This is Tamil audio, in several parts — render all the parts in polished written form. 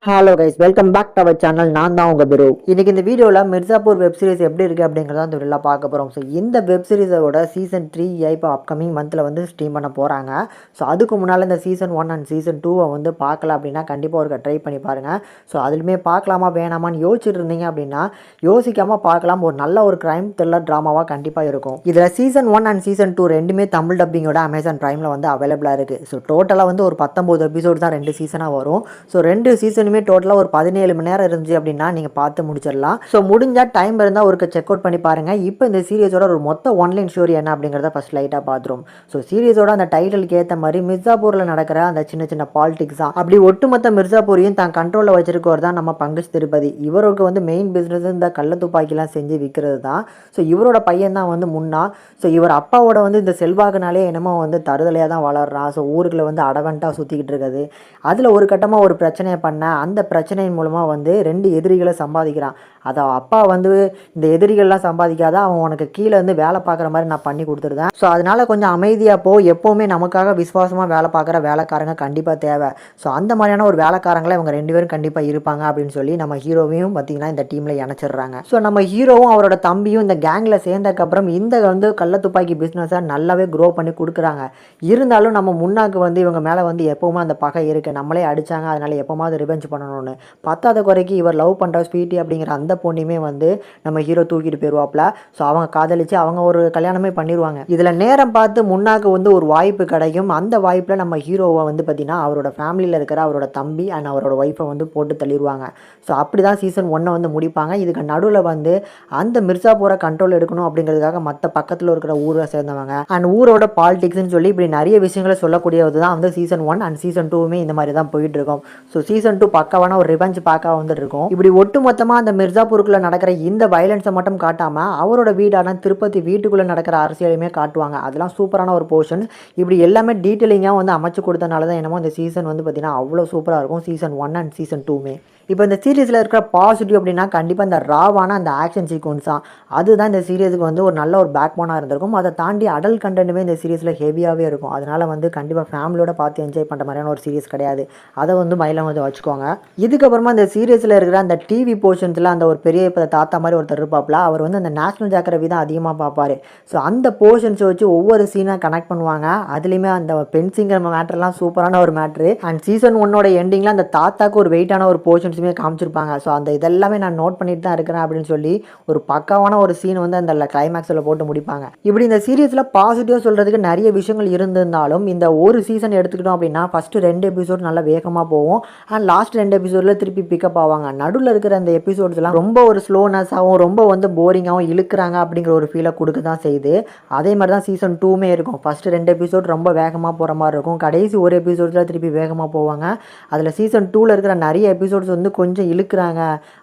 Hello guys, welcome back to our channel. நான் தான் உங்கள் குரு. இன்னைக்கு இந்த வீடியோவில் மிர்சாப்பூர் வெப் சீரிஸ் எப்படி இருக்குது அப்படிங்கிறத அந்த வீடியோவில் பார்க்க போகிறோம். ஸோ இந்த வெப் சீரிஸோட சீசன் 3 இப்போ அப்கமிங் மந்தில் வந்து ஸ்ட்ரீம் பண்ண போகிறாங்க. ஸோ அதுக்கு முன்னால் இந்த சீசன் 1 அண்ட் சீசன் 2 வந்து பார்க்கல அப்படின்னா கண்டிப்பாக ஒரு ட்ரை பண்ணி பாருங்கள். ஸோ அதுலேயுமே பார்க்கலாமா வேணாமான்னு யோசிச்சுட்டு இருந்தீங்க அப்படின்னா யோசிக்காமல் பார்க்கலாம். ஒரு நல்ல ஒரு க்ரைம் த்ரில்லர் ட்ராமாவாக கண்டிப்பாக இருக்கும். இதில் சீசன் 1 அண்ட் சீசன் 2 ரெண்டுமே தமிழ் டப்பிங்கோட அமேசான் ப்ரைமில் வந்து அவைலபிளாக இருக்குது. ஸோ டோட்டலாக வந்து ஒரு 19 எபிசோடு தான் 2 சீசனாக வரும். ஸோ 2 சீசனுமே டோட்டலாக ஒரு 17 மணி நேரம் இருந்துச்சு அப்படின்னா நீங்கள் பார்த்து முடிச்சிடலாம். ஸோ முடிஞ்சால் டைம் இருந்தால் ஒரு செக் அவுட் பண்ணி பாருங்கள். இப்போ இந்த சீரியஸோட ஒரு மொத்த ஒன்லைன் ஸ்டோரி என்ன அப்படிங்கிறத ஃபஸ்ட் லைட்டாக பார்த்துரும். ஸோ சீரியஸோட அந்த டைட்டிலுக்கு ஏற்ற மாதிரி மிர்சாப்பூரில் நடக்கிற அந்த சின்ன சின்ன பாலிடிக்ஸ் தான். அப்படி ஒட்டுமொத்த மிர்சாப்பூரையும் தான் கண்ட்ரோலில் வச்சிருக்கவர் தான் நம்ம பங்கஜ் திருப்பதி. இவருக்கு வந்து மெயின் பிஸ்னஸ் இந்த கள்ள துப்பாக்கிலாம் செஞ்சு விற்கிறது தான். ஸோ இவரோட பையன் தான் வந்து முன்னா. ஸோ இவர் அப்பாவோட வந்து இந்த செல்வாக்குனாலே என்னமோ வந்து தருதலையாக தான் வளர்றான். ஸோ ஊருக்குள்ள வந்து அடவெண்ட்டாக சுற்றிக்கிட்டு இருக்குது. அதில் ஒரு கட்டமாக ஒரு பிரச்சனையை பண்ண அந்த பிரச்சனையின் மூலமாக வந்து 2 எதிரிகளை சம்பாதிக்கிறான். அதை அப்பா வந்து இந்த எதிரிகள்லாம் சம்பாதிக்காத அவன் உனக்கு கீழே வந்து வேலை பார்க்குற மாதிரி நான் பண்ணி கொடுத்துருந்தேன். ஸோ அதனால் கொஞ்சம் அமைதியாக போ. எப்போவுமே நமக்காக விசுவாசமாக வேலை பார்க்குற வேலைக்காரங்க கண்டிப்பாக தேவை. ஸோ அந்த மாதிரியான ஒரு வேலைக்காரங்களை இவங்க 2 பேரும் கண்டிப்பாக இருப்பாங்க அப்படின்னு சொல்லி நம்ம ஹீரோவையும் பார்த்திங்கன்னா இந்த டீமில் இணைச்சிடுறாங்க. ஸோ நம்ம ஹீரோவும் அவரோட தம்பியும் இந்த கேங்கில் சேர்ந்ததுக்கப்புறம் இந்த வந்து கள்ள துப்பாக்கி பிஸ்னஸை நல்லாவே க்ரோ பண்ணி கொடுக்குறாங்க. இருந்தாலும் நம்ம முன்னாக்கு வந்து இவங்க மேலே வந்து எப்போவுமே அந்த பகை இருக்குது. நம்மளே அடித்தாங்க, அதனால் எப்போமாவது ரிவெஞ்ச் பண்ணணும்னு. பத்தாத குறைக்கு இவர் லவ் பண்ணுற ஸ்வீட்டி அப்படிங்கிற அந்த பொண்ணுமே வந்து நம்ம ஹீரோ தூக்கிட்டு போயிடுவாப்ல. ஸோ அவங்க காதலிச்சு அவங்க ஒரு கல்யாணமே பண்ணிடுவாங்க. இதில் நேரம் பார்த்து முன்னாக்கு வந்து ஒரு வாய்ப்பு கிடைக்கும். அந்த வாய்ப்பில் நம்ம ஹீரோவை வந்து பார்த்திங்கன்னா அவரோட ஃபேமிலியில் இருக்கிற அவரோட தம்பி அண்ட் அவரோட ஒய்ஃபை வந்து போட்டு தள்ளிடுவாங்க. ஸோ அப்படி தான் சீசன் 1 வந்து முடிப்பாங்க. இதுக்கு நடுவில் வந்து அந்த மிர்சாப்பூரை கண்ட்ரோல் எடுக்கணும் அப்படிங்கிறதுக்காக மற்ற பக்கத்தில் இருக்கிற ஊரை சேர்ந்தவங்க அண்ட் ஊரோட பாலிடிக்ஸ்ன்னு சொல்லி இப்படி நிறைய விஷயங்களை சொல்லக்கூடியது தான் வந்து சீசன் 1 அண்ட் சீசன் 2மே இந்த மாதிரி தான் போயிட்டு இருக்கும். ஸோ சீசன் 2 பக்காவான ஒரு ரிவெஞ்ச் பார்க்க வந்துட்டு இருக்கும். இப்படி ஒட்டு மொத்தமாக அந்த மிர்சாப்பூருக்குள்ள நடக்கிற இந்த வயலன்ஸை மட்டும் காட்டாம அவரோட வீடான திருப்பதி வீட்டுக்குள்ள நடக்கிற அரசியலுமே காட்டுவாங்க. அதெல்லாம் சூப்பரான ஒரு போர்ஷன். இப்படி எல்லாமே டீட்டெயிலிங்காக வந்து அமைச்சு கொடுத்தனால தான் என்னமோ இந்த சீசன் வந்து பார்த்தீங்கன்னா அவ்வளோ சூப்பராக இருக்கும். சீசன் 1 அண்ட் சீசன் 2மே இப்போ இந்த சீரீஸில் இருக்கிற பாசிட்டிவ் அப்படின்னா கண்டிப்பாக இந்த ராவான அந்த ஆக்ஷன் சீக்வன்ஸ் தான். அதுதான் இந்த சீரியஸுக்கு வந்து ஒரு நல்ல ஒரு பேக் போனாக இருந்திருக்கும். அதை தாண்டி அடல்ட் கண்டென்ட்டுமே இந்த சீரீஸில் ஹெவியாகவே இருக்கும். அதனால் வந்து கண்டிப்பாக ஃபேமிலியோட பார்த்து என்ஜாய் பண்ணுற மாதிரியான ஒரு சீரீஸ் கிடையாது. அதை வந்து மைலம் வந்து வச்சுக்கோங்க. இதுக்கப்புறமா இந்த சீரீஸில் இருக்கிற அந்த டிவி போர்ஷன்ஸில் அந்த ஒரு பெரிய இப்போ தாத்தா மாதிரி ஒருத்தர் இருப்பாப்ல. அவர் வந்து அந்த நேஷனல் ஜியோகிராஃபி தான் அதிகமாக பார்ப்பார். ஸோ அந்த போர்ஷன்ஸை வச்சு ஒவ்வொரு சீனாக கனெக்ட் பண்ணுவாங்க. அதுலேயுமே அந்த பென்சிங்கிற மேட்டர்லாம் சூப்பரான ஒரு மேட்ரு. அண்ட் சீசன் 1ஓட எண்டிங்கில் அந்த தாத்தாக்கு ஒரு வெயிட்டான ஒரு போர்ஷன்ஸுமே காமிச்சிருப்பாங்க. ஸோ அந்த இதெல்லாமே நான் நோட் பண்ணிட்டு தான் இருக்கிறேன் அப்படின்னு சொல்லி ஒரு பக்காவான ஒரு சீன் வந்து அந்த கிளைமேக்ஸில் போட்டு முடிப்பாங்க. இப்படி இந்த சீரியஸில் பாசிட்டிவாக சொல்கிறதுக்கு நிறைய விஷயங்கள் இருந்திருந்தாலும் இந்த ஒரு சீசன் எடுத்துக்கிட்டோம் அப்படின்னா ஃபஸ்ட்டு 2 எபிசோட் நல்லா வேகமாக போகும். அண்ட் லாஸ்ட் 2 எபிசோடில் திருப்பி பிக்கப் ஆவாங்க. நடுவில் இருக்கிற அந்த எபிசோட்ஸ்லாம் ரொம்ப ஒரு ஸ்லோனஸாகவும் ரொம்ப வந்து போரிங்காகவும் இழுக்கிறாங்க அப்படிங்கிற ஒரு ஃபீலை கொடுக்க தான் செய்யுது. அதே மாதிரி தான் சீசன் 2மே இருக்கும். ஃபஸ்ட்டு 2 எபிசோட் ரொம்ப வேகமாக போகிற மாதிரி இருக்கும். கடைசி ஒரு எபிசோட்ஸில் திருப்பி வேகமாக போவாங்க. அதில் சீசன் 2ல் இருக்கிற நிறைய எபிசோட்ஸ் வந்து கொஞ்சம் இழுக்கிறாங்க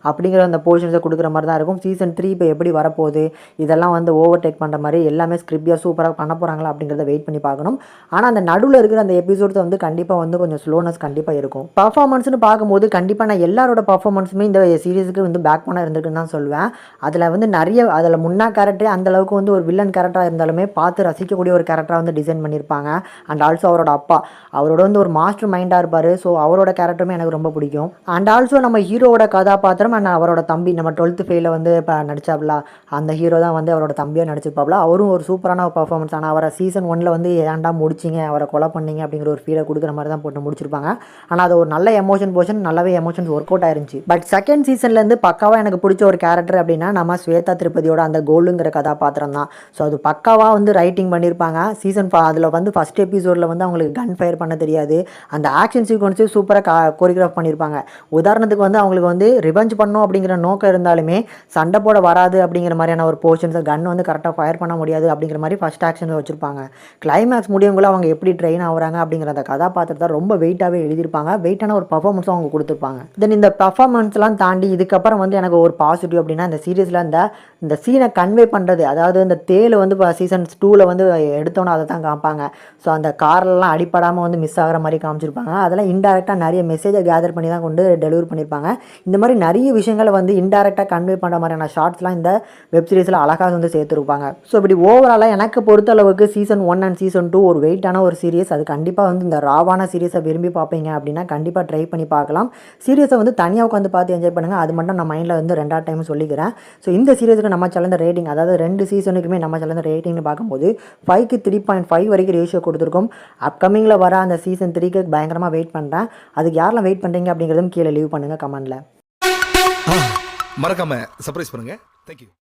அப்படிங்கிற அந்த போர்ஷன்ஸை கொடுக்குற மாதிரி தான் இருக்கும். சீசன் 3 இப்போ எப்படி வரப்போகுது, இதெல்லாம் வந்து ஓவர் டேக் பண்ணுற மாதிரி எல்லாமே ஸ்கிரிப்டியாக சூப்பராக பண்ண போகிறாங்களா அப்படிங்கிறத வெயிட் பண்ணி பார்க்கணும். ஆனால் அந்த நடுவில் இருக்கிற அந்த எபிசோட்ஸ் வந்து கண்டிப்பாக வந்து கொஞ்சம் ஸ்லோனஸ் கண்டிப்பாக இருக்கும். பர்ஃபார்மன்ஸ்னு பார்க்கும்போது கண்டிப்பாக நான் எல்லாரோட பர்ஃபார்மன்ஸுமே இந்த சீரீஸுக்கு வந்து பேக் பண்ண இருந்திருக்குன்னு தான் சொல்லுவேன். அதில் வந்து நிறைய அதில் முன்னா கேரக்டரே அந்தளவுக்கு வந்து ஒரு வில்லன் கேரக்டராக இருந்தாலுமே பார்த்து ரசிக்கக்கூடிய ஒரு கேரக்டராக வந்து டிசைன் பண்ணியிருப்பாங்க. அண்ட் ஆல்சோ அவரோட அப்பா அவரோட வந்து ஒரு மாஸ்டர் மைண்டாக இருப்பார். ஸோ அவரோட கேரக்டருமே எனக்கு ரொம்ப பிடிக்கும். அண்ட் ஆல்சோ நம்ம ஹீரோவோட கதாபாத்திரம் அண்ட் அவரோட தம்பி நம்ம 12th ஃபெயிலில் வந்து இப்போ நடிச்சாப்ல அந்த ஹீரோ தான் வந்து அவரோட தம்பியாக நடிச்சிருப்பாப்ல. அவரும் ஒரு சூப்பரான பர்ஃபார்மன்ஸ். ஆனால் அவரை சீசன் 1ல் வந்து ஏன்டா முடிச்சிங்க, அவரை கொலை பண்ணிங்க அப்படிங்கிற ஒரு ஃபீலை கொடுக்குற மாதிரி தான் போட்டு முடிச்சிருப்பாங்க. ஆனால் அது ஒரு நல்ல எமோஷன் போர்ஷன், நல்லாவே எமோஷன்ஸ் ஒர்க் அவுட் ஆயிருந்துச்சு. பட் செகண்ட் சீசன்லேருந்து பக்காவாக எனக்கு பிடிச்ச ஒரு கேரக்டர் அப்படின்னா நம்ம ஸ்வேதா திருப்பதியோட அந்த கோலுங்கிற கதாபாத்திரம் தான். ஸோ அது பக்காவாக வந்து ரைட்டிங் பண்ணியிருப்பாங்க. சீசன் அதில் வந்து ஃபஸ்ட் எபிசோடில் வந்து அவங்களுக்கு கன் ஃபயர் பண்ண தெரியாது. அந்த ஆக்ஷன் சீக்வன்ஸு சூப்பராக கோரியோகிராஃப் பண்ணியிருப்பாங்க. உதாரணத்துக்கு வந்து அவங்களுக்கு வந்து ரிவெஞ்ச் பண்ணணும் அப்படிங்கிற நோக்கம் இருந்தாலுமே சண்டை போட வராது அப்படிங்கிற மாதிரியான ஒரு போர்ஷன்ஸை கன் வந்து கரெக்டாக ஃபயர் பண்ண முடியாது அப்படிங்கிற மாதிரி ஃபஸ்ட் ஆக்ஷன் வச்சுருப்பாங்க. கிளைமேக்ஸ் முடியவங்கள அவங்க எப்படி ட்ரெயின் ஆகுறாங்க அப்படிங்கிற அந்த கதாபாத்திரத்தை ரொம்ப வெயிட்டாகவே எழுதியிருப்பாங்க. வெயிட்டான ஒரு பர்ஃபார்மன்ஸும் அவங்க கொடுத்துருப்பாங்க. தென் இந்த பர்ஃபார்மன்ஸ்லாம் தாண்டி இதுக்கப்புறம் வந்து எனக்கு ஒரு பாசிட்டிவ் அப்படின்னா இந்த சீரீஸில் இந்த சீனை கன்வே பண்ணுறது. அதாவது இந்த தேல் வந்து இப்போ சீசன் 2ல் வந்து எடுத்தோன்னே அதை தான் காமிப்பாங்க. ஸோ அந்த கார்லாம் அடிப்படாமல் வந்து மிஸ் ஆகிற மாதிரி காமிச்சிருப்பாங்க. அதெல்லாம் இன்டெரக்டாக நிறைய மெசேஜை கேதர் பண்ணி தான் கொண்டு டெலிவரி பண்ணியிருப்பாங்க. இந்த மாதிரி நிறைய விஷயங்களை வந்து இன்டெரக்டாக கன்வே பண்ணுற மாதிரியான ஷார்ட்ஸ்லாம் இந்த வெப் சீரிஸில் அழகாக வந்து சேர்த்துருப்பாங்க. ஸோ இப்படி ஓவராலாக எனக்கு பொறுத்தளவுக்கு சீசன் 1 அண்ட் சீசன் 2 ஒரு வெயிட்டான ஒரு சீரியஸ். அது கண்டிப்பாக வந்து இந்த ராவான சீரியஸை விரும்பி பார்ப்பீங்க அப்படின்னா கண்டிப்பாக ட்ரை பண்ணி பார்க்கலாம். பார்க்கலாம். சீரியஸை வந்து தனியாக உட்காந்து பார்த்து என்ஜாய் பண்ணுங்கள். அது மட்டும் நான் மைண்டில் வந்து 2 டைம் சொல்லிக்கிறேன். ஸோ இந்த சீரியஸுக்கு நம்ம சேனல் ரேட்டிங், அதாவது 2 சீசனுக்குமே நம்ம சேனல் ரேட்டிங்னு பார்க்கும்போது 5க்கு 3.5 வரைக்கும் ரேஷியோ கொடுத்துருக்கோம். அப்கமிங்கில் வர அந்த சீசன் 3க்கு பயங்கரமாக வெயிட் பண்ணுறேன். அதுக்கு யாரெல்லாம் வெயிட் பண்ணுறீங்க அப்படிங்கிறதும் கீழே லீவ் பண்ணுங்கள் கமெண்டில். மறக்காம சர்ப்ரைஸ் பண்ணுங்க. தேங்க்யூ.